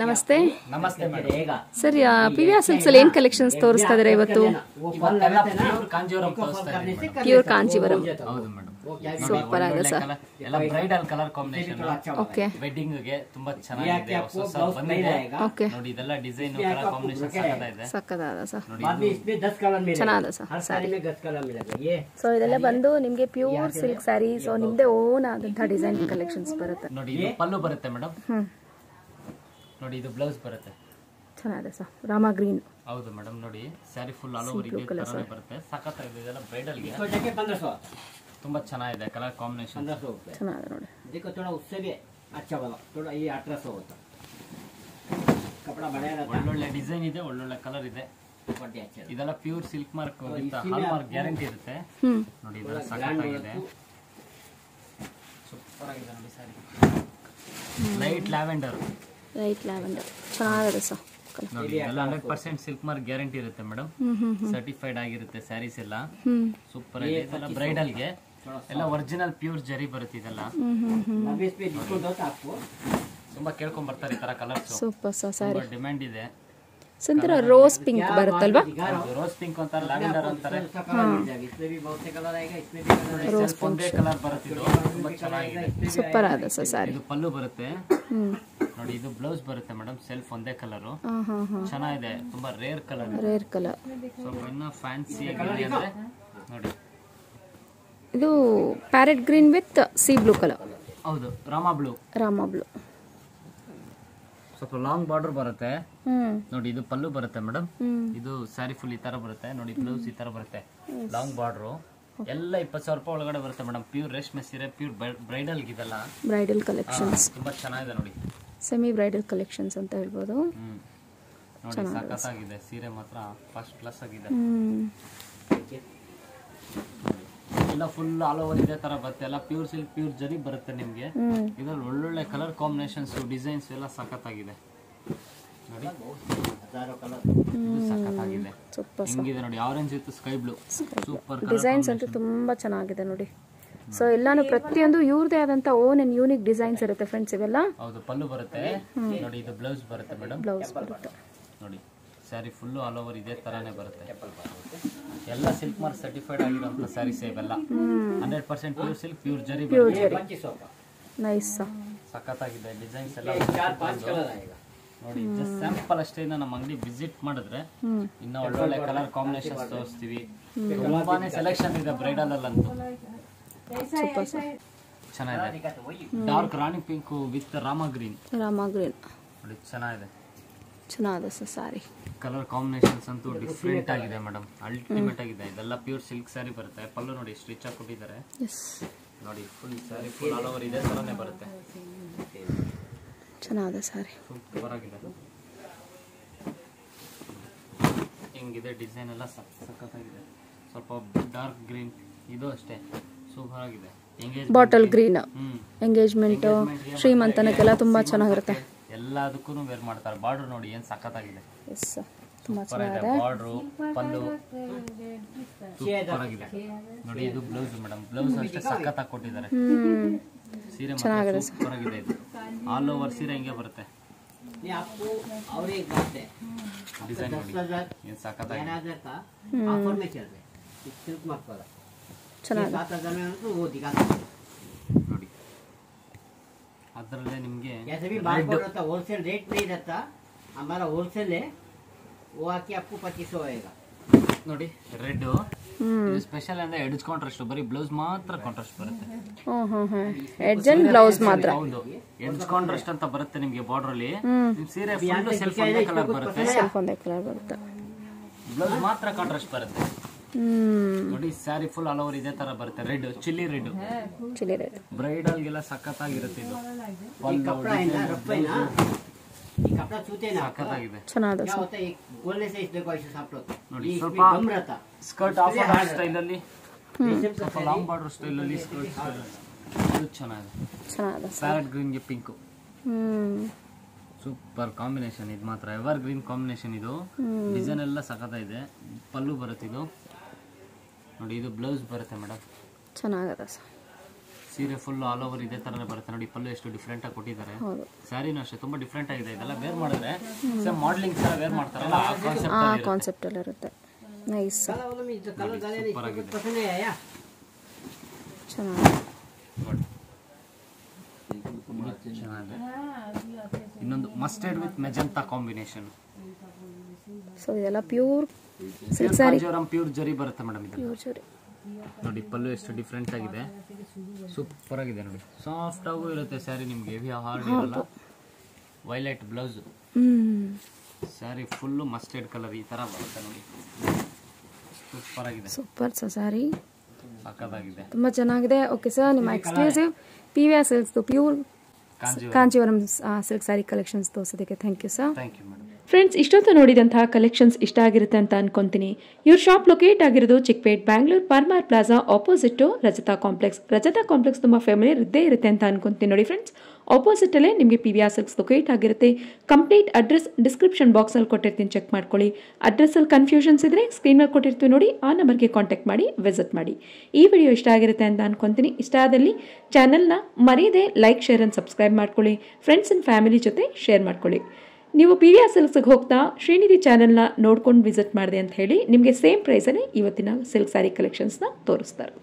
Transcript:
ನಮಸ್ತೆ ನಮಸ್ತೆ madam. Sir, PVR silks ಅಲ್ಲಿ ಏನ್ ಕಲೆಕ್ಷನ್ಸ್ ತೋರಿಸ್ತಾ ಇದ್ದಾರೆ ಇವತ್ತು? ಕಾಂಜೀವರಂ ತೋರಿಸ್ತಾ ಇದ್ದೀನಿ ಮೇಡಮ್. ಪ್ಯೂರ್ ಕಾಂಜೀವರಂ. ಹೌದು ಮೇಡಮ್. ಸೂಪರ್ ಆಗಿದೆ ಸರ್. ಎಲ್ಲ bridal colour combination. Okay. Wedding ಗೆ ತುಂಬಾ ಚೆನ್ನಾಗಿದೆ. ಹೊಸ ಬಂದಿದೆ. ಓಕೆ. ನೋಡಿ ಇದೆಲ್ಲ ಡಿಸೈನ್ ಕಲರ್ ಕಾಂಬಿನೇಷನ್ ಸಕ್ಕತ್ತಾಗಿದೆ. ಸಕ್ಕತ್ತಾಗಿದೆ ಸರ್. ನೋಡಿ ಚೆನ್ನಾಗಿದೆ ಸರ್ ಸಾರಿ. ಸೊ ಇದೆಲ್ಲ ಬಂದು ನಿಮ್ಗೆ ಪ್ಯೂರ್ ಸಿಲ್ಕ್ ಸ್ಯಾರಿ. ಸೊ ನಿಮ್ದೇ ಓನ್ ಆದಂತಹ ಡಿಸೈನ್ ಕಲೆಕ್ಷನ್ಸ್ ಬರುತ್ತೆ. ನೋಡಿ ಇದು ಪಲ್ಲು ಬರುತ್ತೆ ಮೇಡಮ್. ನೋಡಿ ಇದು ಬ್ಲೌಸ್ ಬರುತ್ತೆ. ಚೆನ್ನಾಗಿದೆ ಸರ್. ರಾಮ ಗ್ರೀನ್. ಹೌದು ಮೇಡಮ್. ನೋಡಿ ಸ್ಯಾರಿ ಫುಲ್ ಆಲ್ ಓವರ್ ಇದೆ ತರನೇ ಬರುತ್ತೆ. ಸಕ್ಕತ್ತಾಗಿದೆ. ಇದೆಲ್ಲ ಬ್ರೈಡಲ್ ಗೆ ತುಂಬಾ ಚೆನ್ನಾಗಿದೆ ಕಲರ್ ಕಾಂಬಿನೇಷನ್. ಚೆನ್ನಾಗಿದೆ ನೋಡಿ. देखो थोड़ा उससे भी अच्छा वाला थोड़ा ये 1800 होता कपड़ा बढ़िया रहता है. ಒಳ್ಳೊಳ್ಳೆ ಡಿಸೈನ್ ಇದೆ, ಒಳ್ಳೊಳ್ಳೆ ಕಲರ್ ಇದೆ. ಇದೆಲ್ಲ pure silk mark with hall mark guarantee ಇರುತ್ತೆ. ನೋಡಿ ಇದೆಲ್ಲ ಸಕ್ಕತ್ತಾಗಿದೆ. ಸೂಪರ್ ಆಗಿದೆ ನೋಡಿ sari. Light lavender. Light lavender ಚೆನ್ನಾಗಿದೆ ಸರ್. ನೋಡಿ ಇದೆಲ್ಲ 100% ಸಿಲ್ಕ್ ಮಾರ್ಕ್ ಗ್ಯಾರಂಟಿ ಇರುತ್ತೆ ಮೇಡಮ್. ಸರ್ಟಿಫೈಡ್ ಆಗಿರುತ್ತೆ ಸ್ಯಾರೀಸ್ ಎಲ್ಲ. ಸೂಪರ್ ಆಗಿದೆ. ಇದೆಲ್ಲ ಬ್ರೈಡಲ್ ಗೆ ಎಲ್ಲ ಒರಿಜಿನಲ್ ಪ್ಯೂರ್ ಜರಿ ಬರುತ್ತೆ. ಇದೆಲ್ಲ ತುಂಬಾ ಕೇಳ್ಕೊಂಡ್ ಬರ್ತಾರೆ ಈ ತರ colours. Super sir sari. Demand ಇದೆ. ಸಂತರ ರೋಸ್ ಪಿಂಕ್ ಬರುತ್ತಲ್ವಾ? ರೋಸ್ ಪಿಂಕ್ ಅಂತಾರೆ, ಲ್ಯಾವೆಂಡರ್ ಅಂತಾರೆ. ರೋಸ್ ಒಂದೇ ಕಲರ್ ಬರುತ್ತೆ. ಇದು ತುಂಬಾ ಚೆನ್ನಾಗಿದೆ. ಸೂಪರ್ ಆದ ಸರ್ ಸ್ಯಾರಿ. ಇದು ಪಲ್ಲು ಬರುತ್ತೆ. ನೋಡಿ ಇದು ಬ್ಲೌಸ್ ಬರುತ್ತೆ ಮೇಡಮ್. ಸೆಲ್ಫ್ ಒಂದೇ ಕಲರ್. ಚೆನ್ನಾಗಿದೆ. ತುಂಬಾ ರೇರ್ ಕಲರ್. Rare colour. ಸ್ವಲ್ಪ ಇನ್ನ ಫ್ಯಾನ್ಸಿ ಆಗಿದೆ ಅಂದ್ರೆ ನೋಡಿ. ಇದು parrot green with C blue colour. ಹೌದು, ರಾಮ ಬ್ಲೂ. ರಾಮ ಬ್ಲೂ. ಸ್ವಲ್ಪ ಲಾಂಗ್ ಬಾರ್ಡರ್ ಬರುತ್ತೆ. ನೋಡಿ ಇದು ಪಲ್ಲು ಬರುತ್ತೆ ಮೇಡಮ್. ಇದು ಸ್ಯಾರಿ ಫುಲ್ ಈ ತರ ಬರುತ್ತೆ. ನೋಡಿ ಬ್ಲೌಸ್ ಈ ತರ ಬರುತ್ತೆ. Long border. ಎಲ್ಲ 20,000 ರೂಪಾಯಿ ಒಳಗಡೆ ಬರುತ್ತೆ ಮೇಡಮ್. ಪ್ಯೂರ್ ರೇಷ್ಮೆ ಸೀರೆ, ಪ್ಯೂರ್ ಬ್ರೈಡಲ್ ಇದೆಲ್ಲ. ಬ್ರೈಡಲ್ ಕಲೆಕ್ಷನ್ಸ್ ತುಂಬಾ ಚೆನ್ನಾಗಿದೆ ನೋಡಿ. ಸೆಮಿ ಬ್ರೈಡಲ್ ಕಲೆಕ್ಷನ್ಸ್ ಅಂತ ಹೇಳ್ಬೋದು. ನೋಡಿ ಸಖತ್ತಾಗಿದೆ ಸೀರೆ ಮಾತ್ರ ಫಸ್ಟ್ ಕ್ಲಾಸ್ ಆಗಿದೆ. ಎಲ್ಲ ಫುಲ್ ಆಲ್ ಓವರ್ ಇದೇ ತರ ಬರುತ್ತೆ. ಎಲ್ಲ ಪ್ಯೂರ್ ಸಿಲ್ಕ್, ಪ್ಯೂರ್ ಜರಿ ಬರುತ್ತೆ ನಿಮ್ಗೆ. ಇದ್ರಲ್ಲಿ ಒಳ್ಳೊಳ್ಳೆ ಕಲರ್ ಕಾಂಬಿನೇಷನ್ಸ್, ಡಿಸೈನ್ಸ್ ಎಲ್ಲ ಸಖತ್ತಾಗಿದೆ ನೋಡಿ. ಸಖತ್ತಾಗಿದೆ. ಹಿಂಗಿದೆ ನೋಡಿ. Orange with sky blue. Super designs ಅಂತೂ ತುಂಬಾ ಚೆನ್ನಾಗಿದೆ ನೋಡಿ. ಸೊ ಎಲ್ಲಾನು ಪ್ರತಿಯೊಂದು ಇವ್ರದೇ ಆದಂತ ಓನ್ ಅಂಡ್ ಯೂನಿಕ್ ಡಿಸೈನ್ಸ್ ಇರುತ್ತೆ ಫ್ರೆಂಡ್ಸ್. ಇವೆಲ್ಲ ಹೌದು. ಪಲ್ಲು ಬರುತ್ತೆ. ನೋಡಿ ಇದು ಬ್ಲೌಸ್ ಬರುತ್ತೆ ಮೇಡಮ್. ಬ್ಲೌಸ್ ಬರುತ್ತೆ. ನೋಡಿ ಸ್ಯಾರಿ ಫುಲ್ ಆಲ್ ಓವರ್ ಇದೇ ತರಾನೇ ಬರುತ್ತೆ. ಎಲ್ಲ ಸಿಲ್ಕ್ ಮಾರ್ಕ್ ಸರ್ಟಿಫೈಡ್ ಆಗಿರುವಂತ ಸ್ಯಾರೀಸ್ ಇವೆಲ್ಲ. 100% ಪ್ಯೂರ್ ಸಿಲ್ಕ್, ಪ್ಯೂರ್ ಜರಿ. ನೈಸ್. ಸಖತ್ತಾಗಿದೆ ಡಿಸೈನ್ಸ್ ಎಲ್ಲ. ನೋಡಿ ಜಸ್ಟ್ ಸ್ಯಾಂಪಲ್ ಅಷ್ಟೇ. ನಮ್ಮ ಅಂಗಡಿ ವಿಸಿಟ್ ಮಾಡಿದ್ರೆ ಇನ್ನ ಒಳ್ಳೊಳ್ಳೆ ಕಲರ್ ಕಾಂಬಿನೇಷನ್ಸ್ ತೋರಿಸ್ತೀವಿ. ತುಂಬಾನೇ ಸೆಲೆಕ್ಷನ್ ಇದೆ ಬ್ರೈಡಲ್ ಅಲ್ಲಂತೂ. ಚೆನ್ನಾಗಿದೆ. Dark Rani pink with Rama green. Rama green ನೋಡಿ ಚೆನ್ನಾಗಿದೆ. ಚೆನ್ನಾಗಿದೆ ಸರ್ ಸಾರಿ. ಕಲರ್ ಕಾಂಬಿನೇಷನ್ಸ್ ಅಂತೂ ಡಿಫ್ರೆಂಟ್ ಆಗಿದೆ ಮೇಡಮ್. ಅಲ್ಟಿಮೇಟ್ ಆಗಿದೆ. ಇದೆಲ್ಲ ಪ್ಯೂರ್ ಸಿಲ್ಕ್ ಸ್ಯಾರಿ ಬರುತ್ತೆ. ಪಲ್ಲು ನೋಡಿ ಸ್ಟಿಚ್ ಆಗಿ ಕೊಟ್ಟಿದ್ದಾರೆ. ನೋಡಿ full sari full all over ಇದೇ ತರನೇ ಬರುತ್ತೆ. ಚೆನ್ನಾಗಿದೆ ಸಾರಿ. ಸೂಪರ್ ಆಗಿದೆ. ಹಿಂಗಿದೆ ಡಿಸೈನ್ ಎಲ್ಲ ಸಖತ್ತಾಗಿದೆ. ಸ್ವಲ್ಪ ಡಾರ್ಕ್ ಗ್ರೀನ್. ಇದು ಅಷ್ಟೇ ಸೂಪರ್ ಆಗಿದೆ. ಬಾಟಲ್ ಗ್ರೀನ್ ಎಂಗೇಜ್ಮೆಂಟ್, ಶ್ರೀಮಂತನಕ್ಕೆಲ್ಲ ತುಂಬಾ ಚೆನ್ನಾಗಿರುತ್ತೆ. ಎಲ್ಲದಕ್ಕೂ ವೇರ್ ಮಾಡ್ತಾರೆ. ಬಾರ್ಡರ್ ನೋಡಿ ಏನ್ ಸಖತ್ತಾಗಿದೆ. ತುಂಬಾ ಚೆನ್ನಾಗಿದೆ. ಬಾರ್ಡರ್, ಪಲ್ಲು ಸೂಪರ್ ಆಗಿದೆ. ನೋಡಿ ಇದು ಬ್ಲೌಸ್ ಮೇಡಮ್. ಬ್ಲೌಸ್ ಅಷ್ಟೇ ಸಖತ್ತಾಗಿ ಕೊಟ್ಟಿದ್ದಾರೆ. ಸೀರೆ ಮಾತ್ರ ಸೂಪರ್ ಆಗಿದೆ. ಇದು ಆಲ್ ಓವರ್ ಸೀರೆ ಹಿಂಗೆ ಬರುತ್ತೆ. ಡಿಸೈನ್ ನೋಡಿ ಏನ್ ಸಖತ್ತಾಗಿದೆ. ನೋಡಿ ಅದರಲ್ಲೇ ನಿಮಗೆ होलसेल रेट नहीं रहता. हमारा होलसेल है, वो आके आपको 2500 आएगा. ನೋಡಿ ರೆಡ್ ಸ್ಪೆಷಲ್ ಅಂದ್ರೆ ಎಡ್ಜ್ಕೊಂಡ್ರಷ್ಟು ಬರೀ ಬ್ಲೌಸ್ ಮಾತ್ರ ಕಾಂಟ್ರಾಸ್ಟ್ ಬರುತ್ತೆ. ಎಡ್ಜ್ ಅಂಡ್ ಬ್ಲೌಸ್ ಮಾತ್ರ. ಹೌದು, ಎಡ್ಜ್ಕೊಂಡ್ರಷ್ಟು ಅಂತ ಬರುತ್ತೆ ನಿಮಗೆ ಬಾರ್ಡರ್ ಅಲ್ಲಿ. ಸೀರೆ ಫುಲ್ ಸೆಲ್ಫ್ ಒಂದೇ ಕಲರ್ ಬರುತ್ತೆ. ಸೆಲ್ಫ್ ಒಂದೇ ಕಲರ್ ಬರುತ್ತೆ. ಬ್ಲೌಸ್ ಮಾತ್ರ ಕಾಂಟ್ರಾಸ್ಟ್ ಬರುತ್ತೆ. ನೋಡಿ ಸ್ಯಾರಿ ಫುಲ್ ಆಲ್ ಓವರ್ ಇದೇ ತರ ಬರುತ್ತೆ. Red, chilli red. Chilli red bridal ಗೆಲ್ಲ ಸಖತ್ತಾಗಿರುತ್ತೆ. ಇದು ಸಖತ್ತಾಗಿದೆ. ಚೆನ್ನಾಗಿದೆ. ನೋಡಿ ಸ್ವಲ್ಪ ಸ್ಕರ್ಟ್ ಆಫ್ ಸ್ಟೈಲ್ ಅಲ್ಲಿ, ಸ್ವಲ್ಪ ಲಾಂಗ್ ಬಾರ್ಡರ್ ಸ್ಟೈಲ್ ಅಲ್ಲಿ ಸ್ಕರ್ಟ್ ಚೆನ್ನಾಗಿದೆ. ಪ್ಯಾರೆಟ್ ಗ್ರೀನ್ ಗೆ ಪಿಂಕ್. Super combination. ಇದು ಮಾತ್ರ ಎವರ್ ಗ್ರೀನ್ ಕಾಂಬಿನೇಷನ್. ಇದು ಡಿಸೈನ್ ಎಲ್ಲ ಸಖತ್ತಾಗಿದೆ. ಪಲ್ಲು ಬರುತ್ತೆ. ಇದು ನೋಡಿ ಇದು ಬ್ಲೌಸ್ ಬರುತ್ತೆ ಮೇಡಮ್. ಚೆನ್ನಾಗಿದೆ. ಸೀರೆ ಫುಲ್ ಆಲ್ ಓವರ್ ಇದೇ ತರನೇ ಬರುತ್ತೆ ನೋಡಿ. ಪಲ್ಲು ಎಷ್ಟು ಡಿಫ್ರೆಂಟ್ ಆಗಿ ಕೊಟ್ಟಿದ್ದಾರೆ. ಸ್ಯಾರಿನೂ ಅಷ್ಟೇ ತುಂಬಾ ಡಿಫ್ರೆಂಟ್ ಆಗಿದೆ. ಇದೆಲ್ಲ ವೇರ್ ಮಾಡಿದ್ರೆ ಸೇಮ್ ಮಾಡಲಿಂಗ್ ತರ ವೇರ್ ಮಾಡ್ತಾರಲ್ಲ ಆ ಕಾನ್ಸೆಪ್ಟ್ ಅಲ್ಲಿ ಇರುತ್ತೆ. ನೈಸ್, ಸೂಪರ್ ಆಗಿದೆ. ಚೆನ್ನಾಗಿದೆ. ಇನ್ನೊಂದು mustard with magenta combination. So ಇದೆಲ್ಲ ಪ್ಯೂರ್ ಸಿಲ್ಕ್ ಸ್ಯಾರಿ, ಪ್ಯೂರ್ ಜರಿ ಬರುತ್ತೆ ಮೇಡಮ್. ಇದು ಪ್ಯೂರ್ ಜರಿ ನೋಡಿ. ಪಲ್ಲು ಎಷ್ಟು ಡಿಫ್ರೆಂಟ್ ಆಗಿದೆ, ಸೂಪರ್ ಆಗಿದೆ ನೋಡಿ. ಸಾಫ್ಟ್ ಆಗೂ ಇರುತ್ತೆ ಸ್ಯಾರಿ, ನಿಮ್ಗೆ ಹೆವಿ ಹಾರ್ಡ್ ಇರಲ್ಲ. Violet blouse, sari full mustard colour ಈ ತರ ಬರುತ್ತೆ ನೋಡಿ. ಸೂಪರ್ ಆಗಿದೆ, ಸೂಪರ್ ಸ್ಯಾರಿ, ಸಕ್ಕತ್ತಾಗಿದೆ, ತುಂಬಾ ಚೆನ್ನಾಗಿದೆ. ಓಕೆ ಸರ್, ನಿಮ್ಮ exclusive PVR silks pure Kanjeevaram silk sari collections ತೋರಿಸೋದಕ್ಕೆ thank you sir. Thank you madam. Friends, ಇಷ್ಟೊತ್ತು ನೋಡಿದಂತಹ ಕಲೆಕ್ಷನ್ಸ್ ಇಷ್ಟ ಆಗಿರುತ್ತೆ ಅಂತ ಅನ್ಕೊಂತೀನಿ. ಇವ್ರ ಶಾಪ್ ಲೊಕೇಟ್ ಆಗಿರೋದು Chickpet, Bangalore, Parmar plaza opposite Rajata complex. Rajata complex ತುಂಬ ಫೆಮಿಲಿಯರ್ ಇದ್ದೇ ಇರುತ್ತೆ ಅಂತ ಅನ್ಕೊಂತೀನಿ ನೋಡಿ ಫ್ರೆಂಡ್ಸ್. ಆಪೋಸಿಟ್ ಅಲ್ಲೇ ನಿಮಗೆ PVR ಸಿಲ್ಕ್ಸ್ ಲೊಕೇಟ್ ಆಗಿರುತ್ತೆ. ಕಂಪ್ಲೀಟ್ ಅಡ್ರೆಸ್ ಡಿಸ್ಕ್ರಿಪ್ಷನ್ ಬಾಕ್ಸಲ್ಲಿ ಕೊಟ್ಟಿರ್ತೀನಿ, ಚೆಕ್ ಮಾಡ್ಕೊಳ್ಳಿ. ಅಡ್ರೆಸ್ಸಲ್ಲಿ ಕನ್ಫ್ಯೂಷನ್ಸ್ ಇದ್ರೆ ಸ್ಕ್ರೀನ್ ಮೇಲೆ ಕೊಟ್ಟಿರ್ತೀವಿ ನೋಡಿ, ಆ ನಂಬರ್ಗೆ ಕಾಂಟ್ಯಾಕ್ಟ್ ಮಾಡಿ ವಿಸಿಟ್ ಮಾಡಿ. ಈ ವಿಡಿಯೋ ಇಷ್ಟ ಆಗಿರುತ್ತೆ ಅಂತ ಅನ್ಕೊಂತೀನಿ. ಇಷ್ಟ ಆದಲ್ಲಿ ಚಾನಲ್ನ ಮರೆಯದೆ ಲೈಕ್, ಶೇರ್ ಅಂಡ್ ಸಬ್ಸ್ಕ್ರೈಬ್ ಮಾಡ್ಕೊಳ್ಳಿ. ಫ್ರೆಂಡ್ಸ್ ಅಂಡ್ ಫ್ಯಾಮಿಲಿ ಜೊತೆ ಶೇರ್ ಮಾಡ್ಕೊಳ್ಳಿ. ನೀವು PVR ಸಿಲ್ಕ್ಸ್ಗೆ ಹೋಗ್ತಾ ಶ್ರೀನಿಧಿ ಚಾನೆಲ್ನ ನೋಡ್ಕೊಂಡು ವಿಸಿಟ್ ಮಾಡಿದೆ ಅಂತ ಹೇಳಿ ನಿಮಗೆ ಸೇಮ್ ಪ್ರೈಸಲ್ಲಿ ಇವತ್ತಿನ ಸಿಲ್ಕ್ ಸ್ಯಾರಿ ಕಲೆಕ್ಷನ್ಸ್ನ ತೋರಿಸ್ತಾರೆ.